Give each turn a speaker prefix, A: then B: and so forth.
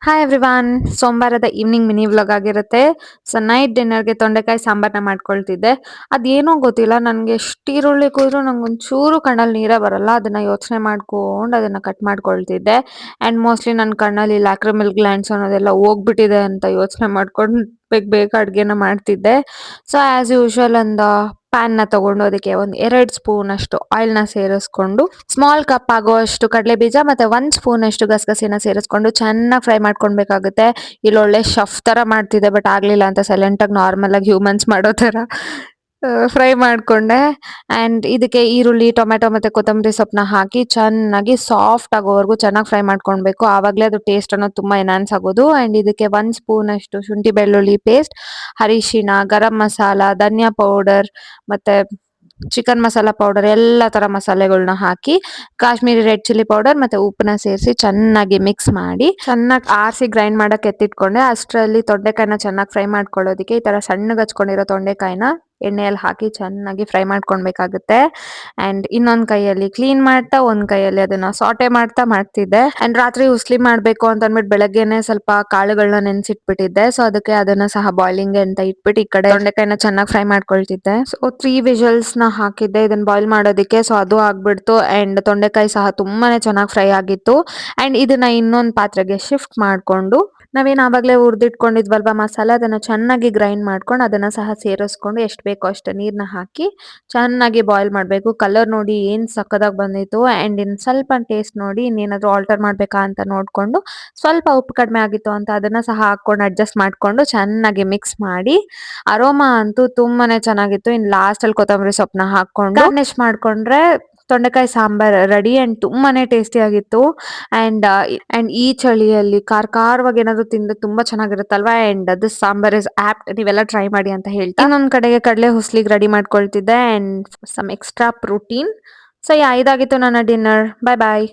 A: Hi everyone. ಸೋಮವಾರದ evening mini vlog ಆಗಿರುತ್ತೆ. So night ಡಿನ್ನರ್ಗೆ ತೊಂಡೆಕಾಯಿ ಸಾಂಬಾರನ್ನ ಮಾಡ್ಕೊಳ್ತಿದ್ದೆ. ಅದೇನೋ ಗೊತ್ತಿಲ್ಲ, ನನಗೆ ಎಷ್ಟು ಈರುಳ್ಳಿ ಕುಯ್ದ್ರು ನಂಗೆ ಒಂಚೂರು ಕಣ್ಣಲ್ಲಿ ನೀರೇ ಬರಲ್ಲ. ಅದನ್ನ ಯೋಚನೆ ಮಾಡ್ಕೊಂಡು ಅದನ್ನ ಕಟ್ ಮಾಡ್ಕೊಳ್ತಿದ್ದೆ. ಆ್ಯಂಡ್ ಮೋಸ್ಟ್ಲಿ ನನ್ನ ಕಣ್ಣಲ್ಲಿ ಲ್ಯಾಕ್ರಿಮಲ್ ಗ್ಲ್ಯಾಂಡ್ಸ್ ಅನ್ನೋದೆಲ್ಲ ಹೋಗ್ಬಿಟ್ಟಿದೆ ಅಂತ ಯೋಚನೆ ಮಾಡ್ಕೊಂಡು ಬೇಗ ಬೇಗ ಅಡುಗೆನ ಮಾಡ್ತಿದ್ದೆ. ಸೊ ಆ್ಯಸ್ ಯೂಶುವಲ್ ಒಂದು ಪ್ಯಾನ್ನ ತಗೊಂಡು ಅದಕ್ಕೆ ಒಂದು 2 ಸ್ಪೂನ್ ಅಷ್ಟು ಆಯಿಲ್ನ ಸೇರಿಸ್ಕೊಂಡು ಸ್ಮಾಲ್ ಕಪ್ ಆಗುವಷ್ಟು ಕಡಲೆ ಬೀಜ ಮತ್ತೆ 1 ಸ್ಪೂನ್ ಅಷ್ಟು ಗಸಗಸಿನ ಸೇರಿಸ್ಕೊಂಡು ಚೆನ್ನಾಗಿ ಫ್ರೈ ಮಾಡ್ಕೊಳ್ಬೇಕಾಗುತ್ತೆ. ಇಲ್ಲಿ ಒಳ್ಳೆ ಶಫ್ ತರ ಮಾಡ್ತಿದ್ದೆ, ಬಟ್ ಆಗ್ಲಿಲ್ಲ ಅಂತ ಸೈಲೆಂಟಾಗಿ ನಾರ್ಮಲ್ ಆಗಿ ಹ್ಯೂಮನ್ಸ್ ಮಾಡೋ ತರ ಫ್ರೈ ಮಾಡ್ಕೊಂಡೆ. ಆ್ಯಂಡ್ ಇದಕ್ಕೆ ಈರುಳ್ಳಿ, ಟೊಮೆಟೊ ಮತ್ತೆ ಕೊತ್ತಂಬರಿ ಸೊಪ್ಪನ್ನ ಹಾಕಿ ಚೆನ್ನಾಗಿ ಸಾಫ್ಟ್ ಆಗೋವರೆಗೂ ಚೆನ್ನಾಗಿ ಫ್ರೈ ಮಾಡ್ಕೊಳ್ಬೇಕು. ಆವಾಗಲೇ ಅದು ಟೇಸ್ಟ್ ಅನ್ನೋದು ತುಂಬ ಎನ್ಹಾನ್ಸ್ ಆಗೋದು. ಆ್ಯಂಡ್ ಇದಕ್ಕೆ 1 ಸ್ಪೂನ್ ಅಷ್ಟು ಶುಂಠಿ ಬೆಳ್ಳುಳ್ಳಿ ಪೇಸ್ಟ್, ಅರಿಶಿಣ, ಗರಂ ಮಸಾಲ, ಧನಿಯಾ ಪೌಡರ್ ಮತ್ತೆ ಚಿಕನ್ ಮಸಾಲ ಪೌಡರ್ ಎಲ್ಲ ತರ ಮಸಾಲೆಗಳನ್ನ ಹಾಕಿ ಕಾಶ್ಮೀರಿ ರೆಡ್ ಚಿಲ್ಲಿ ಪೌಡರ್ ಮತ್ತೆ ಉಪ್ಪನ್ನ ಸೇರಿಸಿ ಚೆನ್ನಾಗಿ ಮಿಕ್ಸ್ ಮಾಡಿ ಚೆನ್ನಾಗಿ ಆರಿಸಿ ಗ್ರೈಂಡ್ ಮಾಡಕ್ಕೆ ಎತ್ತಿಟ್ಕೊಂಡೆ. ಅಷ್ಟರಲ್ಲಿ ತೊಂಡೆಕಾಯಿನ ಚೆನ್ನಾಗಿ ಫ್ರೈ ಮಾಡ್ಕೊಳ್ಳೋದಕ್ಕೆ ಈ ತರ ಸಣ್ಣಗೆ ಹಚ್ಕೊಂಡಿರೋ ತೊಂಡೆಕಾಯಿನ ಎಣ್ಣೆಯಲ್ಲಿ ಹಾಕಿ ಚೆನ್ನಾಗಿ ಫ್ರೈ ಮಾಡ್ಕೊಳ್ಬೇಕಾಗುತ್ತೆ. ಅಂಡ್ ಇನ್ನೊಂದ್ ಕೈಯಲ್ಲಿ ಕ್ಲೀನ್ ಮಾಡ್ತಾ ಒಂದ್ ಕೈಯಲ್ಲಿ ಅದನ್ನ ಸಾಟೆ ಮಾಡ್ತಿದ್ದೆ. ಅಂಡ್ ರಾತ್ರಿ ಉಸ್ಲಿ ಮಾಡ್ಬೇಕು ಅಂತ ಅಂದ್ಬಿಟ್ಟು ಬೆಳಗ್ಗೆನೆ ಸ್ವಲ್ಪ ಕಾಳುಗಳನ್ನ ನೆನ್ಸಿಟ್ಬಿಟ್ಟಿದ್ದೆ. ಸೊ ಅದಕ್ಕೆ ಅದನ್ನ ಸಹ ಬಾಯ್ಲಿಂಗ್ ಅಂತ ಇಟ್ಬಿಟ್ಟು ಈ ಕಡೆ ತೊಂಡೆಕಾಯಿನ ಚೆನ್ನಾಗಿ ಫ್ರೈ ಮಾಡ್ಕೊಳ್ತಿದ್ದೆ. ಸೊ 3 ವಿಷಲ್ಸ್ ನ ಹಾಕಿದ್ದೆ ಇದನ್ನ ಬಾಯ್ಲ್ ಮಾಡೋದಕ್ಕೆ. ಸೊ ಅದು ಆಗ್ಬಿಡ್ತು. ಅಂಡ್ ತೊಂಡೆಕಾಯಿ ಸಹ ತುಂಬಾನೇ ಚೆನ್ನಾಗಿ ಫ್ರೈ ಆಗಿತ್ತು. ಅಂಡ್ ಇದನ್ನ ಇನ್ನೊಂದು ಪಾತ್ರೆಗೆ ಶಿಫ್ಟ್ ಮಾಡ್ಕೊಂಡು ನಾವೇನ್ ಆವಾಗಲೇ ಹುರಿದಿಟ್ಕೊಂಡಿದ್ವಲ್ವಾ ಮಸಾಲ, ಅದನ್ನ ಚೆನ್ನಾಗಿ ಗ್ರೈಂಡ್ ಮಾಡ್ಕೊಂಡು ಅದನ್ನ ಸಹ ಸೇರಿಸ್ಕೊಂಡು ಎಷ್ಟು ಬೇಕೋ ಅಷ್ಟು ನೀರನ್ನ ಹಾಕಿ ಚೆನ್ನಾಗಿ ಬಾಯ್ಲ್ ಮಾಡಬೇಕು. ಕಲರ್ ನೋಡಿ ಏನು ಸಕ್ಕದಾಗಿ ಬಂದಿತ್ತು. ಆ್ಯಂಡ್ ಇನ್ನು ಸ್ವಲ್ಪ ಟೇಸ್ಟ್ ನೋಡಿ ಇನ್ನೇನಾದರೂ ಆಲ್ಟರ್ ಮಾಡಬೇಕಾ ಅಂತ ನೋಡಿಕೊಂಡು ಸ್ವಲ್ಪ ಉಪ್ಪು ಕಡಿಮೆ ಆಗಿತ್ತು ಅಂತ ಅದನ್ನ ಸಹ ಹಾಕ್ಕೊಂಡು ಅಡ್ಜಸ್ಟ್ ಮಾಡಿಕೊಂಡು ಚೆನ್ನಾಗಿ ಮಿಕ್ಸ್ ಮಾಡಿ ಅರೋಮಾ ಅಂತೂ ತುಂಬಾನೇ ಚೆನ್ನಾಗಿತ್ತು. ಇನ್ನು ಲಾಸ್ಟಲ್ಲಿ ಕೊತ್ತಂಬರಿ ಸೊಪ್ಪನ್ನ ಹಾಕ್ಕೊಂಡು ಗಾರ್ನಿಶ್ ಮಾಡ್ಕೊಂಡ್ರೆ ತೊಂಡೆಕಾಯಿ ಸಾಂಬಾರ್ ರೆಡಿ. ಅಂಡ್ ತುಂಬಾನೇ ಟೇಸ್ಟಿ ಆಗಿತ್ತು. ಅಂಡ್ ಈ ಚಳಿಯಲ್ಲಿ ಖಾರವಾಗಿ ಏನಾದ್ರು ತಿಂದ್ರೆ ತುಂಬಾ ಚೆನ್ನಾಗಿರುತ್ತಲ್ವಾ. ಅಂಡ್ ಅದು ಸಾಂಬಾರ್ ಇಸ್ ಆಪ್ಟ್, ನೀವೆಲ್ಲ ಟ್ರೈ ಮಾಡಿ ಅಂತ ಹೇಳ್ತಾ ಇನ್ನೊಂದ್ ಕಡೆಗೆ ಕಡಲೆ ಹುಸ್ಲಿಗೆ ರೆಡಿ ಮಾಡ್ಕೊಳ್ತಿದ್ದೆ. And some extra protein. So ಇದಾಗಿತ್ತು ನನ್ನ ಡಿನ್ನರ್. ಬಾಯ್ ಬಾಯ್.